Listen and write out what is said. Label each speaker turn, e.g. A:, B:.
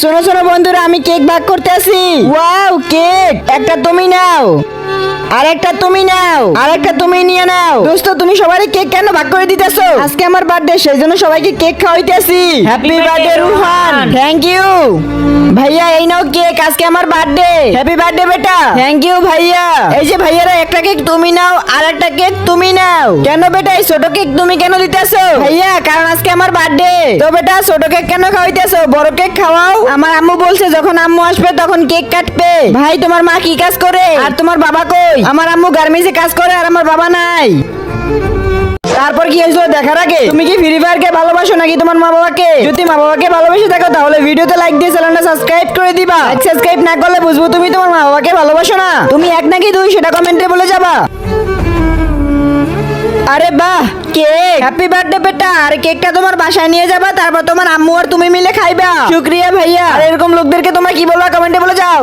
A: শোনো শোনো বন্ধুরা, আমি কেক ভাগ করতে আসি। ওয়াও কেক, একটা তুমি নাও, আরেকটা তুমি নাও, আরেকটা তুমি নিয়ে নাও। দোস্ত তুমি সবারই কেক কেন ভাগ করে দিতেছো? আজকে আমার বার্থডে, সেই জন্য সবাইকে কেক খাওয়াইতেছি। Happy birthday Ruhan. Thank you ভাইয়া, এই নাও কেক, আজকে আমার বার্থডে। হ্যাপি বার্থডে বেটা। থ্যাংক ইউ ভাইয়া। এই যে ভাইয়ারা, একটা কেক তুমি নাও আর একটা কেক তুমি নাও। কেন বেটা এই ছোট কেক তুমি কেন দিতেছো? ভাইয়া কারণ আজকে আমার বার্থডে। তো বেটা ছোট কেক কেন খাওয়াইতেছো? বড় কেক খাওয়াও। আমার আম্মু বলছে যখন আম্মু আসবে তখন কেক কাটবে। ভাই তোমার মা কি কাজ করে আর তোমার বাবা কই? আমার আম্মু গার্মেন্টসে কাজ করে আর আমার বাবা নাই। তারপর কি হয়েছিল দেখার আগে তুমি কি ফ্রি ফায়ার কে ভালোবাসো নাকি তোমার মা বাবাকে? যদি মা বাবাকে ভালোবেসে থাকো তাহলে ভিডিওতে লাইক দিয়ে চ্যানেলটা সাবস্ক্রাইব করে দিবা। সাবস্ক্রাইব না করলে বুঝবো তুমি তোমার মা বাবাকে ভালোবাসো না। তুমি এক নাকি দুই সেটা কমেন্টে বলে যাবা। আরে বাহ কেক, হ্যাপি বার্থডে বেটা। আর কেকটা তোমার বাসায় নিয়ে যাবা, তারপর তোমার আম্মু আর তুমি মিলে খাইবা। শুকরিয়া ভাইয়া। আর এরকম লোকদেরকে তোমরা কি বলবা কমেন্টে বলে যাও।